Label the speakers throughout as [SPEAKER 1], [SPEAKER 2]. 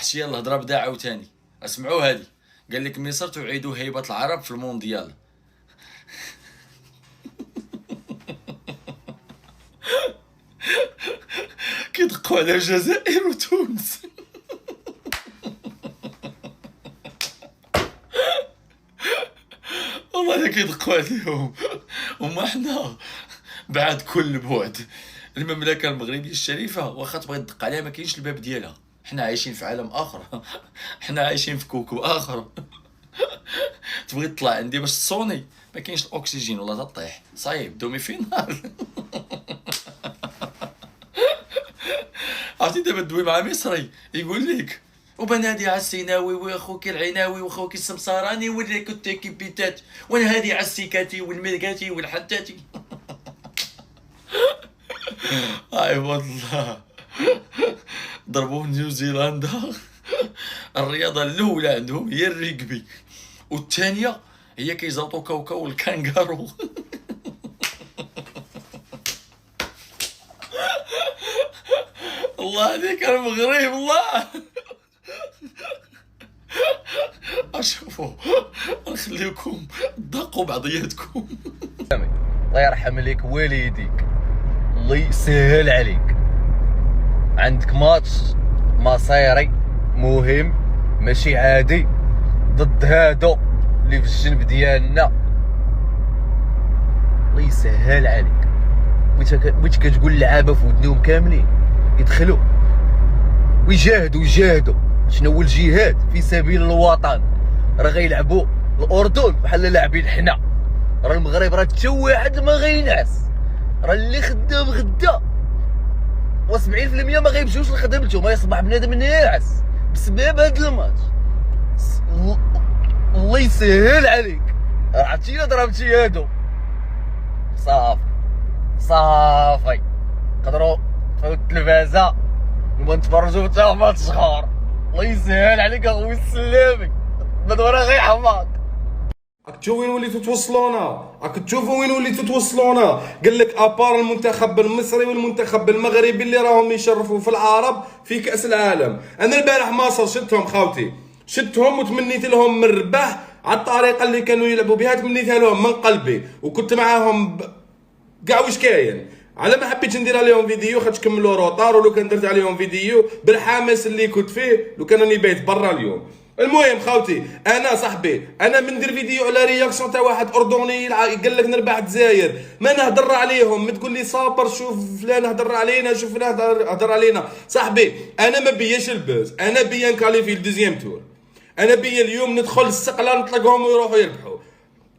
[SPEAKER 1] وحشيه الهضره بدا عاوتاني. اسمعوا هادي، قال لك مصر تعيد هيبه العرب في المونديال. كيدقوا على الجزائر وتونس. والله كيدقوا عليهم. وما حنا بعد كل بعد المملكه المغربيه الشريفه واخا تبغي تدق عليها ما كاينش الباب ديالها. حنا عايشين في عالم اخر. حنا عايشين في كوكب اخر. تبغي تطلع عندي باش تصوني ما كاينش الاكسجين ولا تطيح صايب دومي فينال. عرفتي دابا دوي مع مصري يقول لك وبنادي على السيناوي واخوك العناوي واخوك السمساراني واللي كنت كيبيتات وانا هادي على السيكاتي والملكاتي والحتاتي. اي والله ضربوا نيوزيلندا. الرياضه الاولى عندهم هي الريكبي والثانيه هي كيزلطوا كاوكاو والكانغارو. الله عليك المغرب الله. اشوفوا نخليكم تضاقوا بعضياتكم.
[SPEAKER 2] الله يرحم ليك والديك، الله يسهل عليك. عندك ماتش مصيري مهم ماشي عادي ضد هادو اللي في الجنب ديالنا. الله يسهل عليك. بغيت كتقول اللعابه في ودنهم كاملين يدخلوا ويجاهدوا. شنو هو الجهاد في سبيل الوطن؟ راه غيلعبوا الاردن بحال لاعبين حنا. راه المغرب راه حتى واحد ما غينعس. راه اللي خدام غدا و70% ما غيمشيوش لخدمتهم. ما يصبح بنادم ناعس بسبب هاد الماتش. الله يسهل عليك. عرفتي الا ضربتي هادو صافي نقدروا نطفيو التلفازه وما نتفرجوا حتى في ماتش اخر. الله يسهل عليك اخويا السلامي. بدو راه غيحماق.
[SPEAKER 3] راك تشوف وين وليتو توصلونا. راك تشوفوا وين وليتو توصلونا. قال لك ابار المنتخب المصري والمنتخب المغربي اللي راهم يشرفوا في العرب في كاس العالم. انا البارح مصر شتهم خاوتي، شتهم وتمنيت لهم من الرباح على الطريقه اللي كانوا يلعبوا بها. تمنيتها لهم من قلبي وكنت معاهم كاع واش كاين. على ما حبيتش ندير عليهم فيديو خاطر كملوا روطار، ولو كان درت عليهم فيديو بالحماس اللي كنت فيه لو كان راني بايت برا اليوم. المهم خاوتي انا صاحبي انا من ندير فيديو على رياكسيون تاع واحد اردني قال لك نربح الجزائر ما نهضر عليهم. ما تقول لي صابر شوف فلان هضر علينا شوف فلان هضر علينا. صاحبي انا ما بياش البوز، انا بيا نكاليفي الدوزيام تور. انا بيا اليوم ندخل السقله نطلقهم ويروحوا يربحوا.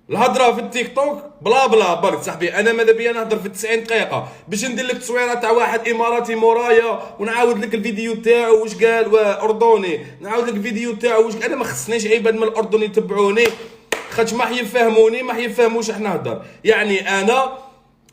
[SPEAKER 3] الهضره في التيك توك بلا بلا برك صاحبي. انا ماذا بيا نهضر في 90 دقيقه باش ندير لك تصويره تاع واحد اماراتي مورايا ونعاود لك الفيديو تاعو واش قال واردني نعاود لك الفيديو تاعو واش. انا ما خصنيش عباد من الاردن يتبعوني خاطش ما يفهموني ما يفهموش احنا نهضر. يعني انا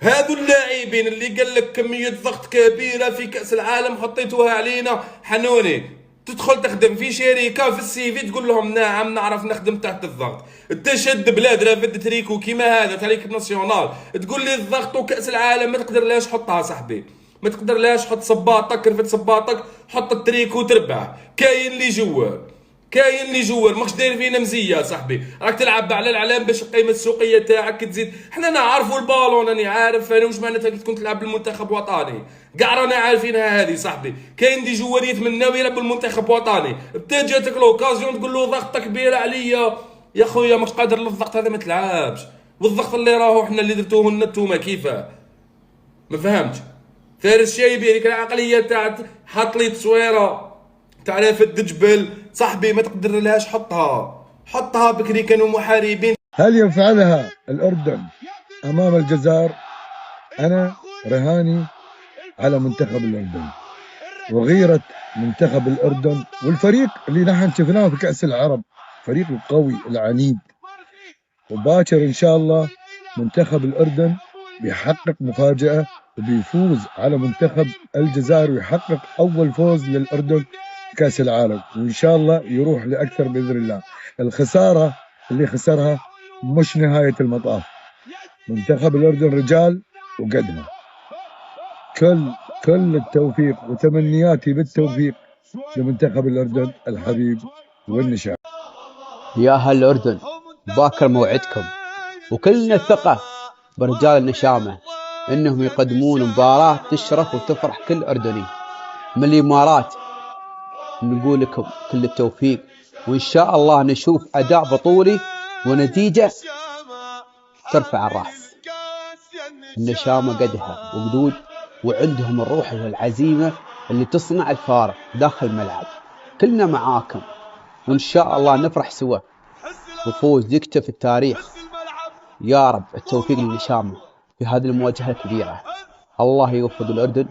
[SPEAKER 3] هادو اللاعبين اللي قال لك كميه ضغط كبيره في كاس العالم حطيتوها علينا حنوني. تدخل تخدم في شركه في السي في تقول لهم نعم نعرف نخدم تحت الضغط. تشد بلاد رافد تريكو كيما هذا تاع ليكيب ناسيونال تقول لي الضغط وكاس العالم ما تقدرلاش حطها صاحبي. ما تقدرلاش حط صباطك رفد صباطك حط التريكو تربح. كاين اللي جوار ماكش داير فينا مزيه صاحبي. راك تلعب على الاعلام باش القيمه السوقيه تاعك تزيد. حنا نعرفوا البالون راني عارف انا واش معناتها تكون تلعب بالمنتخب وطني. كاع رانا عارفينها هذه صاحبي. كاين دي جوار يتمناو يلعبوا المنتخب وطني. بتا جاتك لوكازيون تقول له ضغطك كبير عليا يا خويا ماكش قادر للضغط هذا ما تلعبش. والضغط اللي راهو حنا اللي درتوه لنا نتوما كيفاه ما فهمتش. فارس شايبي هذيك العقليه تاع حط لي تصويره تاع رافد جبل صاحبي ما تقدر لهاش حطها بكري كانوا محاربين.
[SPEAKER 4] هل يفعلها الأردن أمام الجزائر؟ أنا رهاني على منتخب الأردن وغيرة منتخب الأردن والفريق اللي نحن شفناه في كأس العرب فريق القوي العنيد. وباكر إن شاء الله منتخب الأردن بيحقق مفاجأة وبيفوز على منتخب الجزائر ويحقق أول فوز للأردن في كأس العالم وإن شاء الله يروح لأكثر بإذن الله. الخسارة اللي خسرها مش نهاية المطاف. منتخب الأردن رجال وقدها. كل التوفيق وتمنياتي بالتوفيق لمنتخب الأردن الحبيب والنشام.
[SPEAKER 5] يا أهل الأردن، باكر موعدكم، وكلنا الثقة برجال النشامة إنهم يقدمون مباراة تشرف وتفرح كل أردني. من الإمارات نقول لكم كل التوفيق، وإن شاء الله نشوف أداء بطولي ونتيجة ترفع الرأس. النشامة قدها وقدود، وعندهم الروح والعزيمة اللي تصنع الفارق داخل الملعب. كلنا معاكم، وإن شاء الله نفرح سوا وفوز يكتب في التاريخ. يا رب التوفيق للنشامة في هذه المواجهة الكبيرة. الله يوفق الأردن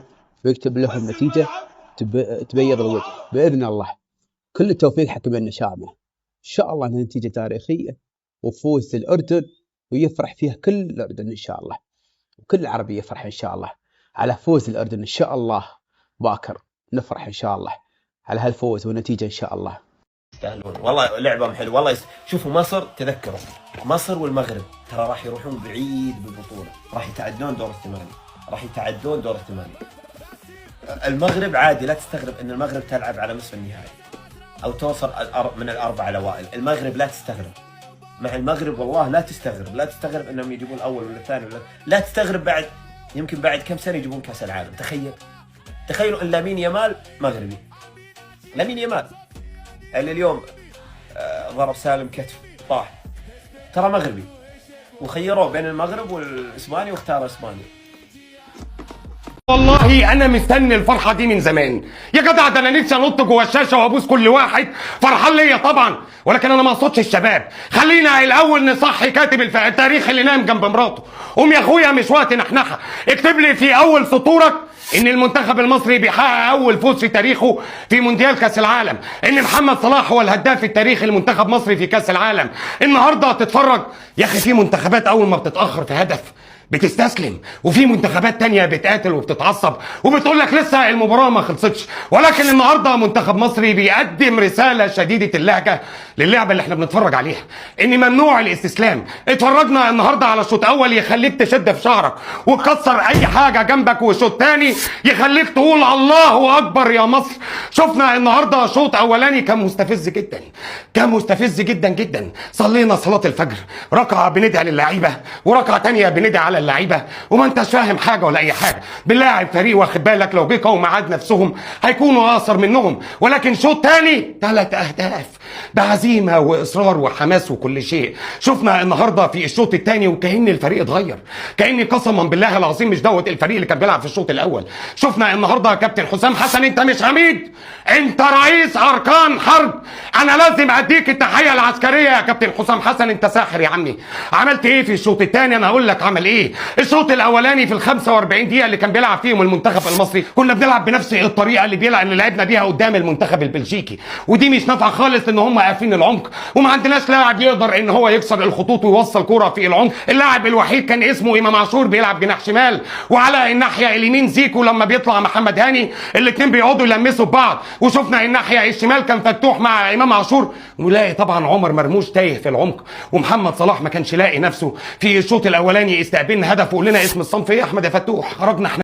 [SPEAKER 5] ويكتب لهم نتيجة تبيض الوجه بإذن الله. كل التوفيق حكم النشامة، إن شاء الله نتيجة تاريخية وفوز للأردن ويفرح فيها كل الأردن إن شاء الله، وكل العربية يفرح إن شاء الله على فوز الأردن إن شاء الله. باكر نفرح إن شاء الله على هالفوز ونتيجة إن شاء الله.
[SPEAKER 6] يستاهلون والله، لعبهم حلو والله. شوفوا مصر، تذكروا مصر والمغرب ترى راح يروحون بعيد بالبطولة، راح يتعدون دور الثمانية. المغرب عادي، لا تستغرب ان المغرب تلعب على نصف النهائي او توصل من الاربعه الاوائل. المغرب لا تستغرب، مع المغرب والله لا تستغرب انهم يجيبون الاول ولا الثاني لا تستغرب بعد يمكن بعد كم سنه يجيبون كاس العالم. تخيلوا ان لامين يامال مغربي، لامين يامال اللي اليوم ضرب سالم كتف طاح، ترى مغربي، وخيروه بين المغرب والاسباني واختار اسبانيا.
[SPEAKER 7] والله انا مستني الفرحه دي من زمان يا جدع. ده انا نفسي انط جوه الشاشه وابوس كل واحد فرحان ليا طبعا، ولكن انا ما اقصدش الشباب. خلينا الاول نصحي كاتب التاريخ اللي نام جنب مراته. قوم يا اخويا، مش وقت نحنحه. اكتب لي في اول سطورك ان المنتخب المصري بيحقق اول فوز في تاريخه في مونديال كاس العالم، ان محمد صلاح هو الهداف التاريخي لمنتخب مصري في كاس العالم. النهارده تتفرج يا اخي، في منتخبات اول ما بتتاخر في هدف بتستسلم، وفي منتخبات تانية بتقاتل وبتتعصب وبتقول لك لسه المباراة ما خلصتش. ولكن النهارده منتخب مصري بيقدم رسالة شديدة اللهجة للعبة اللي احنا بنتفرج عليها، ان ممنوع الاستسلام. اتفرجنا النهارده على شوط اول يخليك تشد في شعرك وتكسر اي حاجة جنبك، وشوط تاني يخليك تقول الله اكبر يا مصر. شفنا النهارده شوط اولاني كان مستفز جدا. صلينا صلاة الفجر، ركعة بندعي للعيبة وركعة تانية بندعي على اللعيبه، وما انتش فاهم حاجه ولا اي حاجه. بنلاعب فريق واخد بالك لو جه قوم عاد نفسهم هيكونوا اقصر منهم، ولكن شوط تاني 3 أهداف بعزيمه واصرار وحماس وكل شيء. شفنا النهارده في الشوط الثاني وكأن الفريق اتغير، كأن قسما بالله العظيم مش دوت الفريق اللي كان بيلعب في الشوط الاول. شفنا النهارده كابتن حسام حسن، انت مش عميد، انت رئيس اركان حرب. انا لازم اديك التحيه العسكريه يا كابتن حسام حسن، انت ساحر يا عمي. عملت ايه في الشوط الثاني؟ انا هقول لك عمل ايه. الشوط الاولاني في ال 45 دقيقه اللي كان بيلعب فيهم المنتخب المصري كنا بنلعب بنفس الطريقه اللي لعبنا بيها قدام المنتخب البلجيكي، ودي مش نافعه خالص ان هم قافلين العمق، وما عندناش لاعب يقدر ان هو يكسر الخطوط ويوصل كره في العمق. اللاعب الوحيد كان اسمه امام عاشور بيلعب جناح شمال، وعلى الناحيه اليمين زيكو لما بيطلع محمد هاني، الاثنين بيقعدوا يلمسوا ببعض. وشفنا الناحيه الشمال كان فتوح مع امام عاشور، ولاقي طبعا عمر مرموش تايه في العمق، ومحمد صلاح ما كانش لاقي نفسه. في الشوط الاولاني استقبلنا هدف وقول لنا اسم الصنف ايه يا احمد يا فتوح، خرجنا احنا